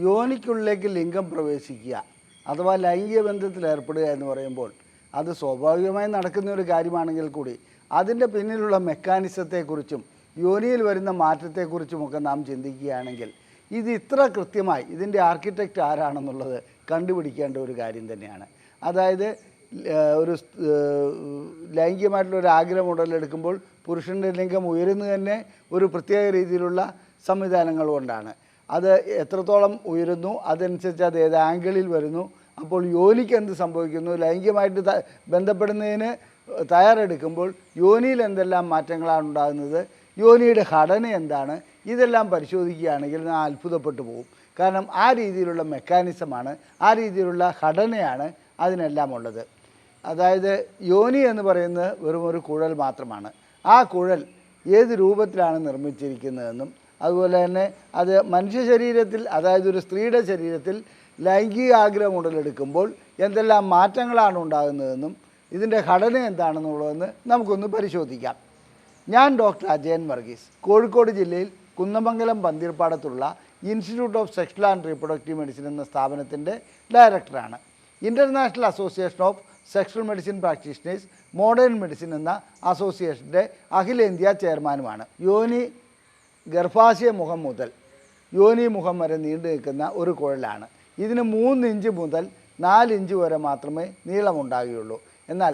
യോനിക്കുള്ളിലേക്ക് ലിംഗം പ്രവേശിക്കുക അഥവാ ലൈംഗിക ബന്ധത്തിൽ ഏർപ്പെടുക എന്ന് പറയുമ്പോൾ അത് സ്വാഭാവികമായി നടക്കുന്ന ഒരു കാര്യമാണെങ്കിൽ കൂടി അതിൻ്റെ പിന്നിലുള്ള മെക്കാനിസത്തെക്കുറിച്ചും യോനിയിൽ വരുന്ന മാറ്റത്തെക്കുറിച്ചുമൊക്കെ നാം ചിന്തിക്കുകയാണെങ്കിൽ ഇത് ഇത്ര കൃത്യമായി ഇതിൻ്റെ ആർക്കിടെക്റ്റ് ആരാണെന്നുള്ളത് കണ്ടുപിടിക്കേണ്ട ഒരു കാര്യം തന്നെയാണ്. അതായത് ഒരു ലൈംഗികമായിട്ടുള്ള ഒരു ആഗ്രഹം ഉടലെടുക്കുമ്പോൾ പുരുഷൻ്റെ ലിംഗം ഉയരുന്നത് തന്നെ ഒരു പ്രത്യേക രീതിയിലുള്ള സംവിധാനങ്ങൾ കൊണ്ടാണ്. അത് എത്രത്തോളം ഉയരുന്നു അതനുസരിച്ച് അത് ഏത് ആംഗിളിൽ വരുന്നു. അപ്പോൾ യോനിക്ക് എന്ത് സംഭവിക്കുന്നു, ലൈംഗികമായിട്ട് ബന്ധപ്പെടുന്നതിന് തയ്യാറെടുക്കുമ്പോൾ യോനിയിൽ എന്തെല്ലാം മാറ്റങ്ങളാണ് ഉണ്ടാകുന്നത്, യോനിയുടെ ഘടന എന്താണ്, ഇതെല്ലാം പരിശോധിക്കുകയാണെങ്കിൽ നാം അത്ഭുതപ്പെട്ടു പോകും. കാരണം ആ രീതിയിലുള്ള മെക്കാനിസമാണ്, ആ രീതിയിലുള്ള ഘടനയാണ് അതിനെല്ലാം ഉള്ളത്. അതായത് യോനി എന്ന് പറയുന്നത് വെറും ഒരു കുഴൽ മാത്രമാണ്. ആ കുഴൽ ഏത് രൂപത്തിലാണ് നിർമ്മിച്ചിരിക്കുന്നതെന്നും അതുപോലെ തന്നെ അത് മനുഷ്യ ശരീരത്തിൽ, അതായത് ഒരു സ്ത്രീയുടെ ശരീരത്തിൽ ലൈംഗിക ആഗ്രഹം ഉടലെടുക്കുമ്പോൾ എന്തെല്ലാം മാറ്റങ്ങളാണ് ഉണ്ടാകുന്നതെന്നും ഇതിൻ്റെ ഘടന എന്താണെന്നുള്ളതെന്ന് നമുക്കൊന്ന് പരിശോധിക്കാം. ഞാൻ ഡോക്ടർ അജയൻ വർഗീസ്, കോഴിക്കോട് ജില്ലയിൽ കുന്നമംഗലം പന്തീർപ്പാടത്തുള്ള institute of sexual and reproductive medicine എന്ന സ്ഥാപനത്തിൻ്റെ ഡയറക്ടറാണ്. International association of sexual medicine practitioners modern medicine എന്ന അസോസിയേഷൻ്റെ അഖിലേന്ത്യാ ചെയർമാനുമാണ്. യോനി ഗർഭാശയ മുഖം മുതൽ യോനി മുഖം വരെ നീണ്ടു നിൽക്കുന്ന ഒരു കുഴലാണ്. ഇതിന് 3 ഇഞ്ച് മുതൽ 4 ഇഞ്ച് വരെ മാത്രമേ നീളമുണ്ടാകുകയുള്ളൂ. എന്നാൽ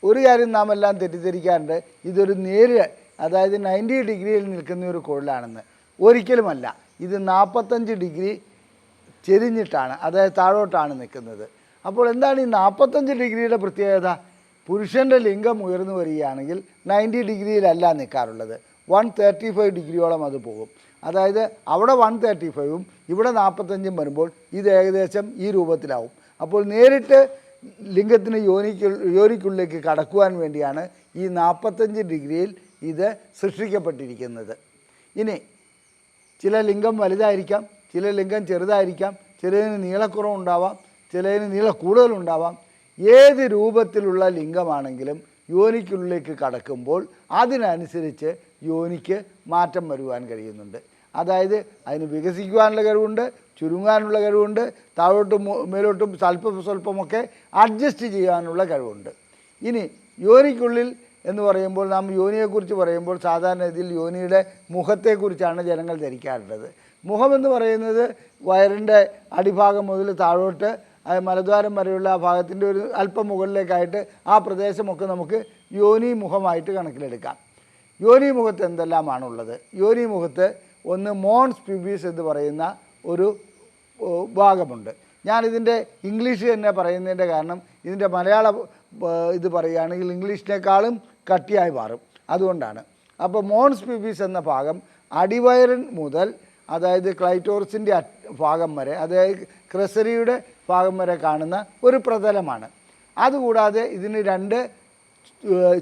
ഒരു കാര്യം നാം എല്ലാം തെറ്റിദ്ധരിക്കാറുണ്ട്, ഇതൊരു നേര്, അതായത് 90 ഡിഗ്രിയിൽ നിൽക്കുന്ന ഒരു കുഴലാണെന്ന്. ഒരിക്കലുമല്ല, ഇത് 45 ഡിഗ്രി ചെരിഞ്ഞിട്ടാണ്, അതായത് താഴോട്ടാണ് നിൽക്കുന്നത്. അപ്പോൾ എന്താണ് ഈ 45 ഡിഗ്രിയുടെ പ്രത്യേകത? പുരുഷൻ്റെ ലിംഗം ഉയർന്നു വരികയാണെങ്കിൽ 90 ഡിഗ്രിയിലല്ല നിൽക്കാറുള്ളത്, 135 ഡിഗ്രിയോളം അത് പോകും. അതായത് അവിടെ 135ഉം ഇവിടെ 45ഉം വരുമ്പോൾ ഇത് ഏകദേശം ഈ രൂപത്തിലാവും. അപ്പോൾ നേരിട്ട് ലിംഗത്തിന് യോനിക്കുള്ളിലേക്ക് കടക്കുവാൻ വേണ്ടിയാണ് ഈ 45 ഡിഗ്രിയിൽ ഇത് സൃഷ്ടിക്കപ്പെട്ടിരിക്കുന്നത്. ഇനി ചില ലിംഗം വലുതായിരിക്കാം, ചില ലിംഗം ചെറുതായിരിക്കാം, ചിലതിന് നീളക്കുറവുണ്ടാവാം, ചിലതിന് നീള കൂടുതലുണ്ടാവാം. ഏത് രൂപത്തിലുള്ള ലിംഗമാണെങ്കിലും യോനിക്കുള്ളിലേക്ക് കടക്കുമ്പോൾ അതിനനുസരിച്ച് യോനിക്ക് മാറ്റം വരുവാൻ കഴിയുന്നുണ്ട്. അതായത് അതിന് വികസിക്കുവാനുള്ള കഴിവുണ്ട്, ചുരുങ്ങാനുള്ള കഴിവുണ്ട്, താഴോട്ടും മേലോട്ടും സ്വല്പമൊക്കെ അഡ്ജസ്റ്റ് ചെയ്യാനുള്ള കഴിവുണ്ട്. ഇനി യോനിക്കുള്ളിൽ എന്ന് പറയുമ്പോൾ നാം യോനിയെക്കുറിച്ച് പറയുമ്പോൾ സാധാരണ ഇതിൽ യോനിയുടെ മുഖത്തെക്കുറിച്ചാണ് ജനങ്ങൾ ധരിക്കാറുള്ളത്. മുഖമെന്ന് പറയുന്നത് വയറിൻ്റെ അടിഭാഗം മുതൽ താഴോട്ട് മലദ്വാരം വരെയുള്ള ആ ഭാഗത്തിൻ്റെ ഒരു അല്പം മുകളിലേക്കായിട്ട് ആ പ്രദേശമൊക്കെ നമുക്ക് യോനി മുഖമായിട്ട് കണക്കിലെടുക്കാം. യോനി മുഖത്ത് എന്തെല്ലാമാണുള്ളത്? യോനി മുഖത്ത് ഒന്ന് മോൺസ് പ്യൂബിസ് എന്ന് പറയുന്ന ഒരു ഭാഗമുണ്ട്. ഞാനിതിൻ്റെ ഇംഗ്ലീഷ് തന്നെ പറയുന്നതിൻ്റെ കാരണം ഇതിൻ്റെ മലയാള ഇത് പറയുകയാണെങ്കിൽ ഇംഗ്ലീഷിനേക്കാളും കട്ടിയായി മാറും, അതുകൊണ്ടാണ്. അപ്പോൾ മോൺസ് പ്യൂബിസ് എന്ന ഭാഗം അടിവയറിൻ മുതൽ, അതായത് ക്ലൈറ്റോറിസിൻ്റെ ഭാഗം വരെ, അതായത് ക്രസരിയുടെ ഭാഗം വരെ കാണുന്ന ഒരു പ്രതലമാണ്. അതുകൂടാതെ ഇതിന് 2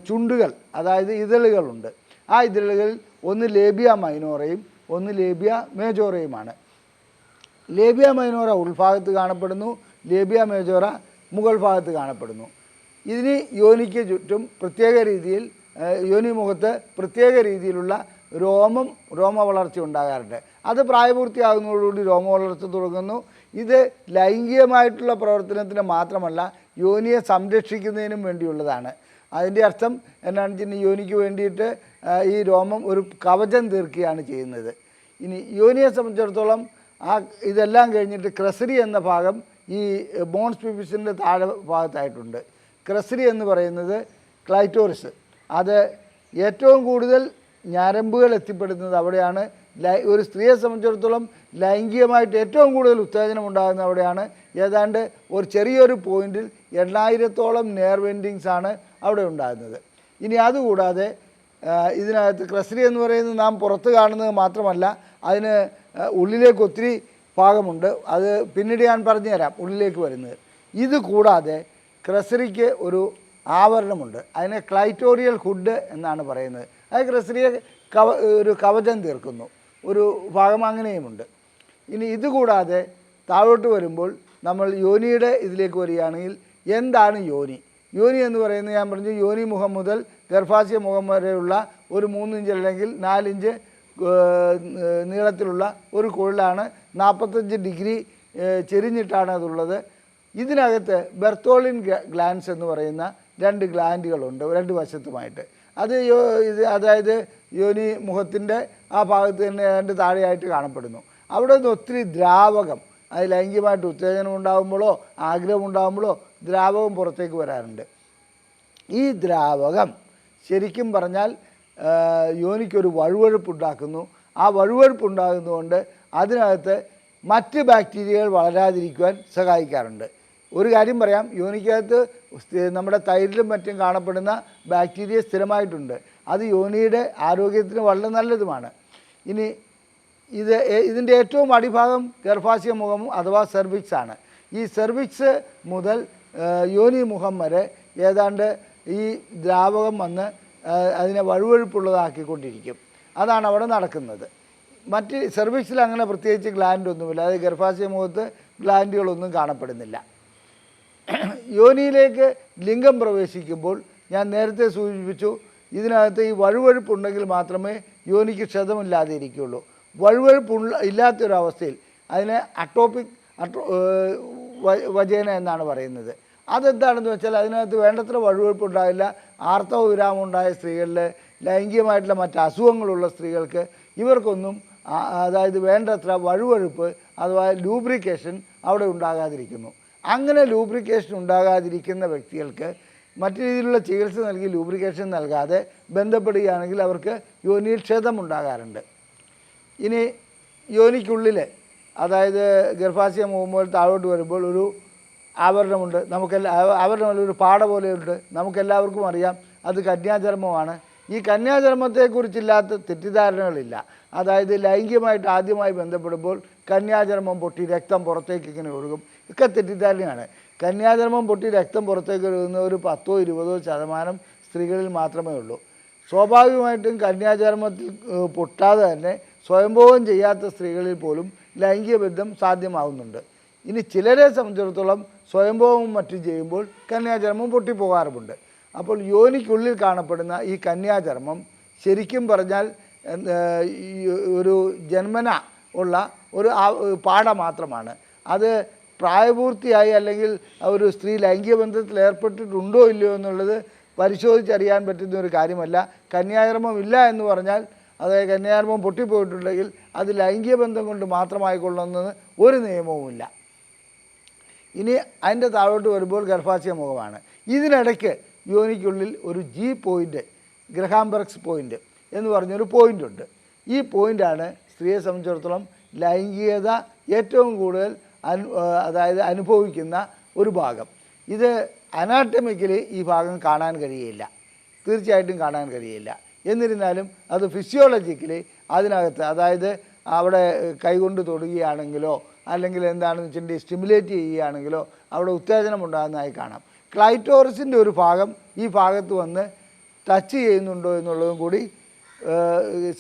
ചുണ്ടുകൾ, അതായത് ഇതളുകളുണ്ട്. ആ ഇതളുകളിൽ ഒന്ന് ലേബിയ മൈനോറയും ഒന്ന് ലേബിയ മേജോറയുമാണ്. ലേബിയ മൈനോറ ഉൾഭാഗത്ത് കാണപ്പെടുന്നു, ലേബിയ മേജോറ മുകൾ ഭാഗത്ത് കാണപ്പെടുന്നു. ഇതിന് യോനിക്ക് ചുറ്റും പ്രത്യേക രീതിയിൽ, യോനി മുഖത്ത് പ്രത്യേക രീതിയിലുള്ള രോമ വളർച്ച ഉണ്ടാകാറുണ്ട്. അത് പ്രായപൂർത്തിയാകുന്നതോടുകൂടി രോമ വളർച്ച തുടങ്ങുന്നു. ഇത് ലൈംഗികമായിട്ടുള്ള പ്രവർത്തനത്തിന് മാത്രമല്ല, യോനിയെ സംരക്ഷിക്കുന്നതിനും വേണ്ടിയുള്ളതാണ്. അതിൻ്റെ അർത്ഥം എന്താണെന്ന് വെച്ചാൽ യോനിക്ക് വേണ്ടിയിട്ട് ഈ രോമം ഒരു കവചം തീർക്കുകയാണ് ചെയ്യുന്നത്. ഇനി യോനിയെ സംബന്ധിച്ചിടത്തോളം ഇതെല്ലാം കഴിഞ്ഞിട്ട് ക്രസരി എന്ന ഭാഗം ഈ മോൺസ് പ്യൂബിസിൻ്റെ താഴെ ഭാഗത്തായിട്ടുണ്ട്. ക്രസരി എന്ന് പറയുന്നത് ക്ലൈറ്റോറിസ്, അത് ഏറ്റവും കൂടുതൽ ഞരമ്പുകൾ എത്തിപ്പെടുന്നത് അവിടെയാണ്. ഒരു സ്ത്രീയെ സംബന്ധിച്ചിടത്തോളം ലൈംഗികമായിട്ട് ഏറ്റവും കൂടുതൽ ഉത്തേജനം ഉണ്ടാകുന്നത് അവിടെയാണ്. ഏതാണ്ട് ഒരു ചെറിയൊരു പോയിൻറ്റിൽ 8000ഓളം നെയർവ് എൻഡിങ്സ് ആണ് അവിടെ ഉണ്ടാകുന്നത്. ഇനി അതുകൂടാതെ ഇതിനകത്ത് ക്രസരി എന്ന് പറയുന്നത് നാം പുറത്ത് കാണുന്നത് മാത്രമല്ല, അതിന് ഉള്ളിലേക്ക് ഒത്തിരി ഭാഗമുണ്ട്. അത് പിന്നീട് ഞാൻ പറഞ്ഞു തരാം ഉള്ളിലേക്ക് വരുന്നത്. ഇത് കൂടാതെ ക്രസരിക്ക് ഒരു ആവരണമുണ്ട്, അതിനെ ക്ലൈറ്റോറിയൽ ഹുഡ് എന്നാണ് പറയുന്നത്. അത് ക്രസരിയെ ഒരു കവചം തീർക്കുന്നു, ഒരു ഭാഗം അങ്ങനെയുമുണ്ട്. ഇനി ഇതുകൂടാതെ താഴോട്ട് വരുമ്പോൾ നമ്മൾ യോനിയുടെ ഇതിലേക്ക് വരികയാണെങ്കിൽ എന്താണ് യോനി? യോനി എന്ന് പറയുന്നത് ഞാൻ പറഞ്ഞു, യോനി മുഖം മുതൽ ഗർഭാശയ മുഖം വരെയുള്ള ഒരു 3 ഇഞ്ച് അല്ലെങ്കിൽ 4 ഇഞ്ച് നീളത്തിലുള്ള ഒരു കുഴലാണ്. 45 ഡിഗ്രി ചെരിഞ്ഞിട്ടാണ് അതുള്ളത്. ഇതിനകത്ത് ബെർത്തോളിൻ ഗ്ലാൻസ് എന്ന് പറയുന്ന 2 ഗ്ലാൻഡുകളുണ്ട് 2 വശത്തുമായിട്ട്. അത് അതായത് യോനി മുഖത്തിൻ്റെ ആ ഭാഗത്ത് തന്നെ അതിൻ്റെ താഴെയായിട്ട് കാണപ്പെടുന്നു. അവിടെ നിന്ന് ഒത്തിരി ദ്രാവകം, അത് ലൈംഗികമായിട്ട് ഉത്തേജനം ഉണ്ടാകുമ്പോഴോ ആഗ്രഹം ഉണ്ടാകുമ്പോഴോ ദ്രാവകം പുറത്തേക്ക് വരാറുണ്ട്. ഈ ദ്രാവകം ശരിക്കും പറഞ്ഞാൽ യോനിക്കൊരു വഴുവഴുപ്പുണ്ടാക്കുന്നു. ആ വഴുവഴുപ്പുണ്ടാകുന്നതുകൊണ്ട് അതിനകത്ത് മറ്റ് ബാക്ടീരിയകൾ വളരാതിരിക്കുവാൻ സഹായിക്കാറുണ്ട്. ഒരു കാര്യം പറയാം, യോനിക്കകത്ത് നമ്മുടെ തൈരിലും മറ്റും കാണപ്പെടുന്ന ബാക്ടീരിയ സ്ഥിരമായിട്ടുണ്ട്. അത് യോനിയുടെ ആരോഗ്യത്തിന് വളരെ നല്ലതുമാണ്. ഇനി ഇതിൻ്റെ ഏറ്റവും അടിഭാഗം ഗർഭാശയ മുഖം അഥവാ സെർവിക്സ് ആണ്. ഈ സെർവിക്സ് മുതൽ യോനി മുഖം വരെ ഏതാണ്ട് ഈ ദ്രാവകം വന്ന് അതിനെ വഴുവഴുപ്പുള്ളതാക്കിക്കൊണ്ടിരിക്കും. അതാണ് അവിടെ നടക്കുന്നത്. മറ്റ് സെർവിക്സിൽ അങ്ങനെ പ്രത്യേകിച്ച് ഗ്ലാൻഡൊന്നുമില്ല. അതായത് ഗർഭാശയ മുഖത്ത് ഗ്ലാൻഡുകളൊന്നും കാണപ്പെടുന്നില്ല. യോനിയിലേക്ക് ലിംഗം പ്രവേശിക്കുമ്പോൾ ഞാൻ നേരത്തെ സൂചിപ്പിച്ചു, ഇതിനകത്ത് ഈ വഴുവഴുപ്പുണ്ടെങ്കിൽ മാത്രമേ യോനിക്ക് ക്ഷതമില്ലാതെ ഇരിക്കുകയുള്ളൂ. വഴുവഴുപ്പ് ഇല്ലാത്തൊരവസ്ഥയിൽ അതിനെ അട്ടോപിക് വജേന എന്നാണ് പറയുന്നത്. അതെന്താണെന്ന് വെച്ചാൽ അതിനകത്ത് വേണ്ടത്ര വഴുവഴുപ്പ് ഉണ്ടാകില്ല. ആർത്തവ വിരാമം ഉണ്ടായ സ്ത്രീകളിൽ, ലൈംഗികമായിട്ടുള്ള മറ്റ് അസുഖങ്ങളുള്ള സ്ത്രീകൾക്ക് ഇവർക്കൊന്നും അതായത് വേണ്ടത്ര വഴുവഴുപ്പ് അഥവാ ലൂബ്രിക്കേഷൻ അവിടെ ഉണ്ടാകാതിരിക്കുന്നു. അങ്ങനെ ലൂബ്രിക്കേഷൻ ഉണ്ടാകാതിരിക്കുന്ന വ്യക്തികൾക്ക് മറ്റു രീതിയിലുള്ള ചികിത്സ നൽകി ലൂബ്രിക്കേഷൻ നൽകാതെ ബന്ധപ്പെടുകയാണെങ്കിൽ അവർക്ക് യോനിയിൽ ക്ഷതമുണ്ടാകാറുണ്ട്. ഇനി യോനിക്കുള്ളിൽ അതായത് ഗർഭാശയ മുഖം താഴോട്ട് വരുമ്പോൾ ഒരു ആവരണമുണ്ട്. ആവരണമല്ല, ഒരു പാട പോലെയുണ്ട്. നമുക്കെല്ലാവർക്കും അറിയാം അത് കന്യാചർമ്മമാണ്. ഈ കന്യാചർമ്മത്തെക്കുറിച്ചില്ലാത്ത തെറ്റിദ്ധാരണകളില്ല. അതായത് ലൈംഗികമായിട്ട് ആദ്യമായി ബന്ധപ്പെടുമ്പോൾ കന്യാചർമ്മം പൊട്ടി രക്തം പുറത്തേക്ക് ഇങ്ങനെ ഒഴുകും. ഒക്കെ തെറ്റിദ്ധാരണയാണ്. കന്യാചർമ്മം പൊട്ടി രക്തം പുറത്തേക്ക് ഒഴുകുന്ന ഒരു 10-20% സ്ത്രീകളിൽ മാത്രമേ ഉള്ളൂ. സ്വാഭാവികമായിട്ടും കന്യാചർമ്മത്തിൽ പൊട്ടാതെ തന്നെ സ്വയംഭോഗം ചെയ്യാത്ത സ്ത്രീകളിൽ പോലും ലൈംഗിക ബന്ധം സാധ്യമാകുന്നുണ്ട്. ഇനി ചിലരെ സംബന്ധിച്ചിടത്തോളം സ്വയംഭോഗവും മറ്റും ചെയ്യുമ്പോൾ കന്യാചർമ്മം പൊട്ടിപ്പോകാറുമുണ്ട്. അപ്പോൾ യോനിക്കുള്ളിൽ കാണപ്പെടുന്ന ഈ കന്യാചർമ്മം ശരിക്കും പറഞ്ഞാൽ ഒരു ജന്മന ഉള്ള ഒരു പാട മാത്രമാണ്. അത് പ്രായപൂർത്തിയായി അല്ലെങ്കിൽ ഒരു സ്ത്രീ ലൈംഗിക ബന്ധത്തിൽ ഏർപ്പെട്ടിട്ടുണ്ടോ ഇല്ലയോ എന്നുള്ളത് പരിശോധിച്ചറിയാൻ പറ്റുന്ന ഒരു കാര്യമല്ല. കന്യാചർമ്മം ഇല്ല എന്ന് പറഞ്ഞാൽ, അതായത് കന്യാചർമ്മം പൊട്ടിപ്പോയിട്ടുണ്ടെങ്കിൽ അത് ലൈംഗിക ബന്ധം കൊണ്ട് മാത്രമായിക്കൊള്ളുന്നത് ഒരു നിയമവുമില്ല. ഇനി അതിൻ്റെ താഴോട്ട് വരുമ്പോൾ ഗർഭാശയ മുഖമാണ്. ഇതിനിടയ്ക്ക് യോനിക്കുള്ളിൽ ഒരു ജി പോയിൻ്റ്, ഗ്രഹാംബർഗ്സ് പോയിൻ്റ് എന്ന് പറഞ്ഞൊരു പോയിൻ്റുണ്ട്. ഈ പോയിൻ്റാണ് സ്ത്രീയെ സംബന്ധിച്ചിടത്തോളം ലൈംഗികത ഏറ്റവും കൂടുതൽ അതായത് അനുഭവിക്കുന്ന ഒരു ഭാഗം. ഇത് അനാട്ടമിക്കലി ഈ ഭാഗം കാണാൻ കഴിയില്ല, തീർച്ചയായിട്ടും കാണാൻ കഴിയില്ല. എന്നിരുന്നാലും അത് ഫിസിയോളജിക്കലി അതിനകത്ത്, അതായത് അവിടെ കൈകൊണ്ട് തൊടുകയാണെങ്കിലോ അല്ലെങ്കിൽ എന്താണെന്ന് വെച്ചിട്ടുണ്ടെങ്കിൽ സ്റ്റിമുലേറ്റ് ചെയ്യുകയാണെങ്കിലോ അവിടെ ഉത്തേജനം ഉണ്ടാകുന്നതായി കാണാം. ക്ലൈറ്റോറിസിൻ്റെ ഒരു ഭാഗം ഈ ഭാഗത്ത് വന്ന് ടച്ച് ചെയ്യുന്നുണ്ടോ എന്നുള്ളതും കൂടി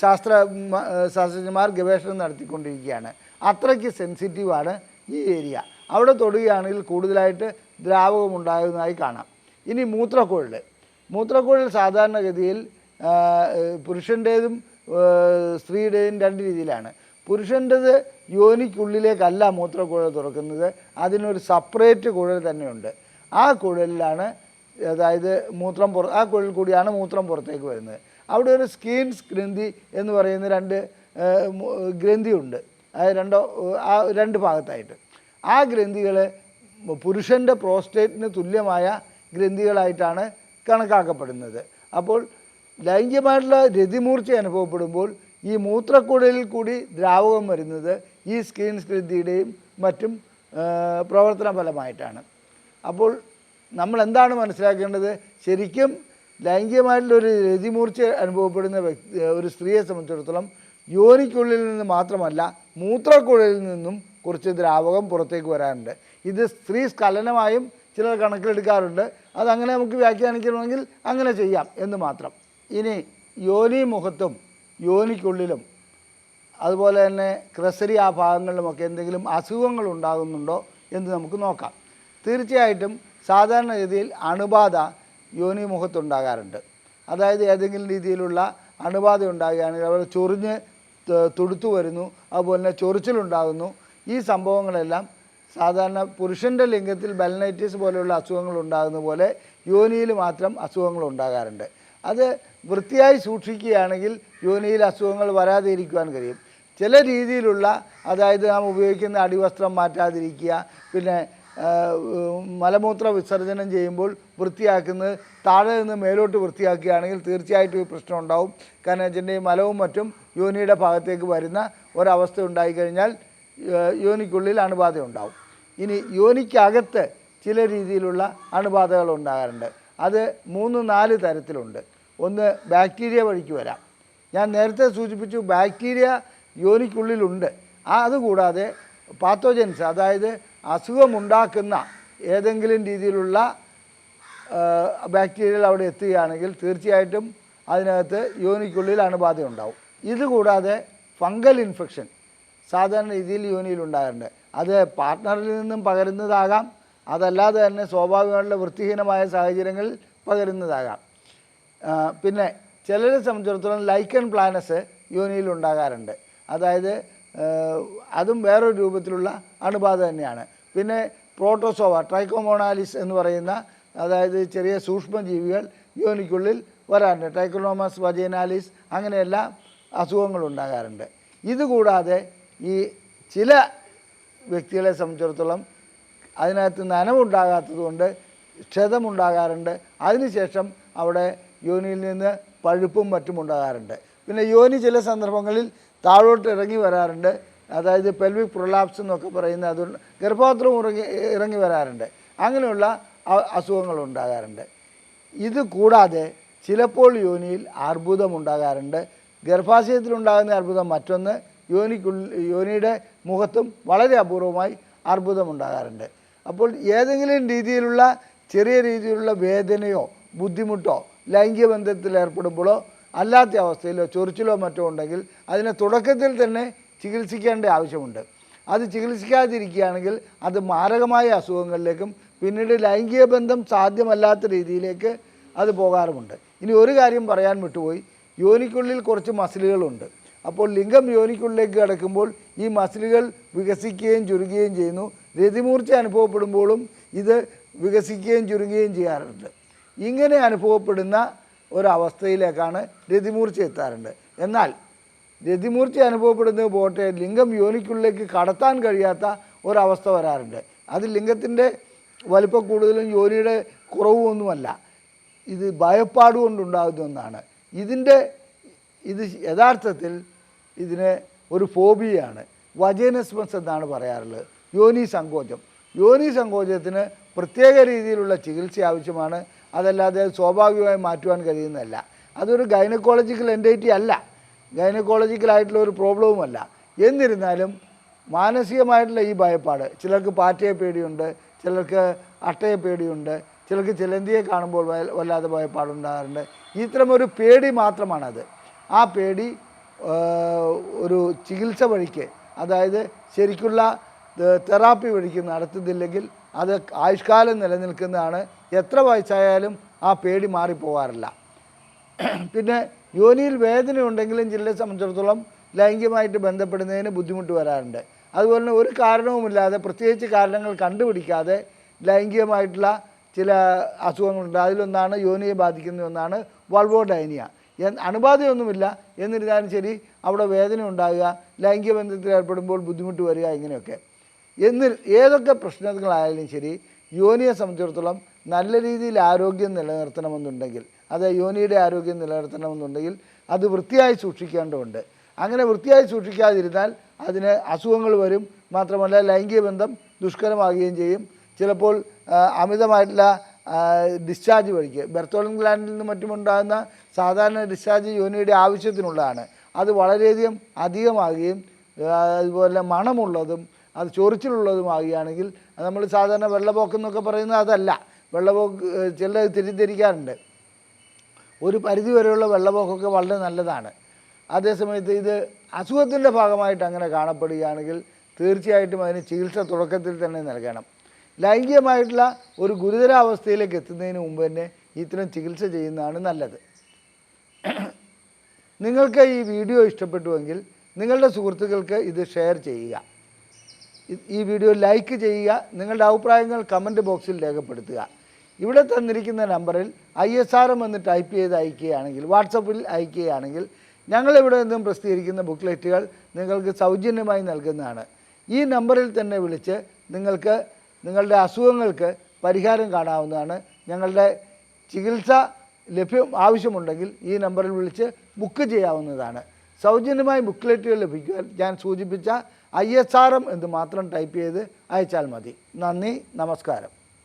ശാസ്ത്രജ്ഞന്മാർ ഗവേഷണം നടത്തിക്കൊണ്ടിരിക്കുകയാണ്. അത്രയ്ക്ക് സെൻസിറ്റീവാണ് ഈ ഏരിയ. അവിടെ തൊടുകയാണെങ്കിൽ കൂടുതലായിട്ട് ദ്രാവകം ഉണ്ടാകുന്നതായി കാണാം. ഇനി മൂത്രക്കുഴൽ സാധാരണഗതിയിൽ പുരുഷൻ്റേതും സ്ത്രീയുടെയും 2 രീതിയിലാണ്. പുരുഷൻ്റേത് യോനിക്കുള്ളിലേക്കല്ല മൂത്രക്കുഴൽ തുറക്കുന്നത്, അതിനൊരു സെപ്പറേറ്റ് കുഴൽ തന്നെയുണ്ട്. ആ കുഴലിലാണ്, അതായത് ആ കുഴൽ കൂടിയാണ് മൂത്രം പുറത്തേക്ക് വരുന്നത്. അവിടെ ഒരു സ്കീൻസ് ഗ്രന്ഥി എന്ന് പറയുന്ന 2 ഗ്രന്ഥിയുണ്ട്. അത് 2 ഭാഗത്തായിട്ട്. ആ ഗ്രന്ഥികൾ പുരുഷൻ്റെ പ്രോസ്റ്റേറ്റിന് തുല്യമായ ഗ്രന്ഥികളായിട്ടാണ് കണക്കാക്കപ്പെടുന്നത്. അപ്പോൾ ലൈംഗികമായിട്ടുള്ള രതിമൂർച്ച അനുഭവപ്പെടുമ്പോൾ ഈ മൂത്രക്കുഴലിൽ കൂടി ദ്രാവകം വരുന്നത് ഈ സ്കീൻസ് ഗ്രന്ഥിയുടെയും മറ്റും പ്രവർത്തന ഫലമായിട്ടാണ്. അപ്പോൾ നമ്മൾ എന്താണ് മനസ്സിലാക്കേണ്ടത്? ശരിക്കും ലൈംഗികമായിട്ടുള്ളൊരു രതിമൂർച്ച അനുഭവപ്പെടുന്ന ഒരു സ്ത്രീയെ സംബന്ധിച്ചിടത്തോളം യോനിക്കുള്ളിൽ നിന്ന് മാത്രമല്ല മൂത്രക്കുഴലിൽ നിന്നും കുറച്ച് ദ്രാവകം പുറത്തേക്ക് വരാറുണ്ട്. ഇത് സ്ത്രീ സ്ഖലനമായും ചിലർ കണക്കിലെടുക്കാറുണ്ട്. അതങ്ങനെ നമുക്ക് വ്യാഖ്യാനിക്കണമെങ്കിൽ അങ്ങനെ ചെയ്യാം എന്ന് മാത്രം. ഇനി യോനി മുഖത്തും യോനിക്കുള്ളിലും അതുപോലെ തന്നെ ക്രസരി ആ ഭാഗങ്ങളിലുമൊക്കെ എന്തെങ്കിലും അസുഖങ്ങൾ ഉണ്ടാകുന്നുണ്ടോ എന്ന് നമുക്ക് നോക്കാം. തീർച്ചയായിട്ടും സാധാരണഗതിയിൽ അണുബാധ യോനി മുഖത്തുണ്ടാകാറുണ്ട്. അതായത് ഏതെങ്കിലും രീതിയിലുള്ള അണുബാധ ഉണ്ടാകുകയാണെങ്കിൽ അവർ ചൊറിഞ്ഞ് തുടുത്തു വരുന്നു, അതുപോലെ തന്നെ ചൊറിച്ചിലുണ്ടാകുന്നു. ഈ സംഭവങ്ങളെല്ലാം സാധാരണ പുരുഷൻ്റെ ലിംഗത്തിൽ ബലനൈറ്റിസ് പോലെയുള്ള അസുഖങ്ങൾ ഉണ്ടാകുന്ന പോലെ യോനിയിൽ മാത്രം അസുഖങ്ങൾ ഉണ്ടാകാറുണ്ട്. അത് വൃത്തിയായി സൂക്ഷിക്കുകയാണെങ്കിൽ യോനിയിൽ അസുഖങ്ങൾ വരാതെ ഇരിക്കുവാൻ കഴിയും. ചില രീതിയിലുള്ള, അതായത് നാം ഉപയോഗിക്കുന്ന അടിവസ്ത്രം മാറ്റാതിരിക്കുക, പിന്നെ മലമൂത്ര വിസർജനം ചെയ്യുമ്പോൾ വൃത്തിയാക്കുന്നത് താഴെ നിന്ന് മേലോട്ട് വൃത്തിയാക്കുകയാണെങ്കിൽ തീർച്ചയായിട്ടും ഈ പ്രശ്നം ഉണ്ടാവും. കാരണം വെച്ചിട്ടുണ്ടെങ്കിൽ ഈ മലവും മറ്റും യോനിയുടെ ഭാഗത്തേക്ക് വരുന്ന ഒരവസ്ഥ ഉണ്ടായിക്കഴിഞ്ഞാൽ യോനിക്കുള്ളിൽ അണുബാധ ഉണ്ടാവും. ഇനി യോനിക്കകത്ത് ചില രീതിയിലുള്ള അണുബാധകൾ ഉണ്ടാകാറുണ്ട്. അത് 3-4 തരത്തിലുണ്ട്. ഒന്ന് ബാക്ടീരിയ വഴിക്ക് വരാം. ഞാൻ നേരത്തെ സൂചിപ്പിച്ചു, ബാക്ടീരിയ യോനിക്കുള്ളിലുണ്ട്. അതുകൂടാതെ പാത്തോജൻസ്, അതായത് അസുഖമുണ്ടാക്കുന്ന ഏതെങ്കിലും രീതിയിലുള്ള ബാക്ടീരിയകൾ അവിടെ എത്തുകയാണെങ്കിൽ തീർച്ചയായിട്ടും അതിനകത്ത് യോനിക്കുള്ളിൽ അണുബാധ ഉണ്ടാവും. ഇതുകൂടാതെ ഫംഗൽ ഇൻഫെക്ഷൻ സാധാരണ രീതിയിൽ യോനിയിൽ ഉണ്ടാകാറുണ്ട്. അത് പാർട്ട്ണറിൽ നിന്നും പകരുന്നതാകാം, അതല്ലാതെ തന്നെ സ്വാഭാവികമായിട്ടുള്ള വൃത്തിഹീനമായ സാഹചര്യങ്ങളിൽ പകരുന്നതാകാം. പിന്നെ ചിലരെ സംബന്ധിച്ചിടത്തോളം ലൈക്കൺ പ്ലാനസ് യോനിയിൽ ഉണ്ടാകാറുണ്ട്. അതായത് അതും വേറൊരു രൂപത്തിലുള്ള അണുബാധ തന്നെയാണ്. പിന്നെ പ്രോട്ടോസോവ, ട്രൈക്കോമോണാലിസ് എന്ന് പറയുന്ന, അതായത് ചെറിയ സൂക്ഷ്മജീവികൾ യോനിക്കുള്ളിൽ വരാറുണ്ട്. ട്രൈക്കോണോമസ് വജൈനാലിസ്, അങ്ങനെയെല്ലാം അസുഖങ്ങളുണ്ടാകാറുണ്ട്. ഇതുകൂടാതെ ഈ ചില വ്യക്തികളെ സംബന്ധിച്ചിടത്തോളം അതിനകത്ത് നനവുണ്ടാകാത്തത് കൊണ്ട് ക്ഷതമുണ്ടാകാറുണ്ട്. അതിനുശേഷം അവിടെ യോനിയിൽ നിന്ന് പഴുപ്പും മറ്റും ഉണ്ടാകാറുണ്ട്. പിന്നെ യോനി ചില സന്ദർഭങ്ങളിൽ താഴോട്ട് ഇറങ്ങി വരാറുണ്ട്. അതായത് പെൽവിക് പ്രൊലാപ്സ് എന്നൊക്കെ പറയുന്ന, അതുകൊണ്ട് ഗർഭപാത്രവും ഇറങ്ങി വരാറുണ്ട്. അങ്ങനെയുള്ള അസുഖങ്ങൾ ഉണ്ടാകാറുണ്ട്. ഇത് കൂടാതെ ചിലപ്പോൾ യോനിയിൽ അർബുദമുണ്ടാകാറുണ്ട്. ഗർഭാശയത്തിലുണ്ടാകുന്ന അർബുദം മറ്റൊന്ന്, യോനിയുടെ മുഖത്തും വളരെ അപൂർവമായി അർബുദമുണ്ടാകാറുണ്ട്. അപ്പോൾ ഏതെങ്കിലും രീതിയിലുള്ള ചെറിയ രീതിയിലുള്ള വേദനയോ ബുദ്ധിമുട്ടോ ലൈംഗിക ബന്ധത്തിൽ ഏർപ്പെടുമ്പോഴോ അല്ലാത്ത അവസ്ഥയിലോ ചൊറിച്ചിലോ മറ്റോ ഉണ്ടെങ്കിൽ അതിനെ തുടക്കത്തിൽ തന്നെ ചികിത്സിക്കേണ്ട ആവശ്യമുണ്ട്. അത് ചികിത്സിക്കാതിരിക്കുകയാണെങ്കിൽ അത് മാരകമായ അസുഖങ്ങളിലേക്കും പിന്നീട് ലൈംഗിക ബന്ധം സാധ്യമല്ലാത്ത രീതിയിലേക്ക് അത് പോകാറുമുണ്ട്. ഇനി ഒരു കാര്യം പറയാൻ വിട്ടുപോയി, യോനിക്കുള്ളിൽ കുറച്ച് മസിലുകളുണ്ട്. അപ്പോൾ ലിംഗം യോനിക്കുള്ളിലേക്ക് കിടക്കുമ്പോൾ ഈ മസിലുകൾ വികസിക്കുകയും ചുരുങ്ങുകയും ചെയ്യുന്നു. രതിമൂർച്ച അനുഭവപ്പെടുമ്പോഴും ഇത് വികസിക്കുകയും ചുരുങ്ങുകയും ചെയ്യാറുണ്ട്. ഇങ്ങനെ അനുഭവപ്പെടുന്ന ഒരവസ്ഥയിലേക്കാണ് രതിമൂർച്ച എത്താറുണ്ട്. എന്നാൽ രതിമൂർച്ച അനുഭവപ്പെടുന്നത് പോട്ടെ, ലിംഗം യോനിക്കുള്ളിലേക്ക് കടത്താൻ കഴിയാത്ത ഒരവസ്ഥ വരാറുണ്ട്. അത് ലിംഗത്തിൻ്റെ വലിപ്പം കൂടുതലും യോനിയുടെ കുറവുമൊന്നുമല്ല, ഇത് ഭയപ്പാട് കൊണ്ടുണ്ടാകുന്ന ഒന്നാണ്. ഇത് യഥാർത്ഥത്തിൽ ഇതിന് ഒരു ഫോബിയയാണ്. വജൈനസ്മസ് എന്നാണ് പറയാറുള്ളത്. യോനി സങ്കോചം. യോനി സങ്കോചത്തിന് പ്രത്യേക രീതിയിലുള്ള ചികിത്സ ആവശ്യമാണ്. അതല്ലാതെ സ്വാഭാവികമായി മാറ്റുവാൻ കഴിയുന്നതല്ല. അതൊരു ഗൈനക്കോളജിക്കൽ എൻറ്റൈറ്റി അല്ല, ഗൈനക്കോളജിക്കലായിട്ടുള്ള ഒരു പ്രോബ്ലവുമല്ല. എന്നിരുന്നാലും മാനസികമായിട്ടുള്ള ഈ ഭയപ്പാട്, ചിലർക്ക് പാറ്റയെ പേടിയുണ്ട്, ചിലർക്ക് അട്ടയെ പേടിയുണ്ട്, ചിലർക്ക് ചിലന്തിയെ കാണുമ്പോൾ വല്ലാതെ ഭയപ്പാടുണ്ടാകാറുണ്ട്. ഇത്തരമൊരു പേടി മാത്രമാണത്. ആ പേടി ഒരു ചികിത്സ വഴിക്ക്, അതായത് ശരിക്കുള്ള തെറാപ്പി വഴിക്ക് നടത്തുന്നില്ലെങ്കിൽ അത് ആയുഷ്കാലം നിലനിൽക്കുന്നതാണ്. എത്ര വയസ്സായാലും ആ പേടി മാറിപ്പോകാറില്ല. പിന്നെ യോനിയിൽ വേദന ഉണ്ടെങ്കിലും ചിലരെ സംബന്ധിച്ചിടത്തോളം ലൈംഗികമായിട്ട് ബന്ധപ്പെടുന്നതിന് ബുദ്ധിമുട്ട് വരാറുണ്ട്. അതുപോലെ തന്നെ ഒരു കാരണവുമില്ലാതെ, പ്രത്യേകിച്ച് കാരണങ്ങൾ കണ്ടുപിടിക്കാതെ ലൈംഗികമായിട്ടുള്ള ചില അസുഖങ്ങളുണ്ട്. അതിലൊന്നാണ്, യോനിയെ ബാധിക്കുന്ന ഒന്നാണ് വൾവോഡൈനിയ. അണുബാധയൊന്നുമില്ല, എന്നിരുന്നാലും ശരി അവിടെ വേദന ഉണ്ടാകുക, ലൈംഗിക ബന്ധത്തിൽ ഏർപ്പെടുമ്പോൾ ബുദ്ധിമുട്ട് വരിക, ഇങ്ങനെയൊക്കെ. ഏതൊക്കെ പ്രശ്നങ്ങളായാലും ശരി, യോനിയെ സംബന്ധിച്ചിടത്തോളം നല്ല രീതിയിൽ ആരോഗ്യം നിലനിർത്തണമെന്നുണ്ടെങ്കിൽ, അത് യോനിയുടെ ആരോഗ്യം നിലനിർത്തണമെന്നുണ്ടെങ്കിൽ അത് വൃത്തിയായി സൂക്ഷിക്കേണ്ടതുണ്ട്. അങ്ങനെ വൃത്തിയായി സൂക്ഷിക്കാതിരുന്നാൽ അതിന് അസുഖങ്ങൾ വരും. മാത്രമല്ല ലൈംഗിക ബന്ധം ദുഷ്കരമാകുകയും ചെയ്യും. ചിലപ്പോൾ അമിതമായിട്ടുള്ള ഡിസ്ചാർജ് വഴിക്ക്, ബെർത്തോളിൻ ഗ്ലാൻഡിൽ നിന്ന് മറ്റുമുണ്ടാകുന്ന സാധാരണ ഡിസ്ചാർജ് യോനിയുടെ ആവശ്യത്തിനുള്ളതാണ്. അത് വളരെയധികം അധികമാകുകയും അതുപോലെ മണമുള്ളതും അത് ചൊറിച്ചിലുള്ളതുമാകുകയാണെങ്കിൽ, നമ്മൾ സാധാരണ വെള്ളപ്പോക്കെന്നൊക്കെ പറയുന്നത് അതല്ല. വെള്ളപ്പോക്ക് ചിലർ തെറ്റിദ്ധരിക്കാറുണ്ട്. ഒരു പരിധി വരെയുള്ള വെള്ളപ്പോക്കൊക്കെ വളരെ നല്ലതാണ്. അതേസമയത്ത് ഇത് അസുഖത്തിൻ്റെ ഭാഗമായിട്ട് അങ്ങനെ കാണപ്പെടുകയാണെങ്കിൽ തീർച്ചയായിട്ടും അതിന് ചികിത്സ തുടക്കത്തിൽ തന്നെ നൽകണം. ലൈംഗികമായിട്ടുള്ള ഒരു ഗുരുതരാവസ്ഥയിലേക്ക് എത്തുന്നതിന് മുമ്പ് തന്നെ ഇത്തരം ചികിത്സ ചെയ്യുന്നതാണ് നല്ലത്. നിങ്ങൾക്ക് ഈ വീഡിയോ ഇഷ്ടപ്പെട്ടുവെങ്കിൽ നിങ്ങളുടെ സുഹൃത്തുക്കൾക്ക് ഇത് ഷെയർ ചെയ്യുക. ഈ വീഡിയോ ലൈക്ക് ചെയ്യുക. നിങ്ങളുടെ അഭിപ്രായങ്ങൾ കമൻറ്റ് ബോക്സിൽ രേഖപ്പെടുത്തുക. ഇവിടെ തന്നിരിക്കുന്ന നമ്പറിൽ ISRM എന്ന് ടൈപ്പ് ചെയ്ത് അയക്കുകയാണെങ്കിൽ, വാട്സപ്പിൽ അയക്കുകയാണെങ്കിൽ ഞങ്ങളിവിടെ നിന്നും പ്രസിദ്ധീകരിക്കുന്ന ബുക്ക്ലെറ്റുകൾ നിങ്ങൾക്ക് സൗജന്യമായി നൽകുന്നതാണ്. ഈ നമ്പറിൽ തന്നെ വിളിച്ച് നിങ്ങൾക്ക് നിങ്ങളുടെ അസുഖങ്ങൾക്ക് പരിഹാരം കാണാവുന്നതാണ്. ഞങ്ങളുടെ ചികിത്സ ആവശ്യമുണ്ടെങ്കിൽ ഈ നമ്പറിൽ വിളിച്ച് ബുക്ക് ചെയ്യാവുന്നതാണ്. സൗജന്യമായി ബുക്ക്ലെറ്റുകൾ ലഭിക്കുവാൻ ഞാൻ സൂചിപ്പിച്ച ISRM എന്ന് മാത്രം ടൈപ്പ് ചെയ്ത് അയച്ചാൽ മതി. നന്ദി, നമസ്കാരം.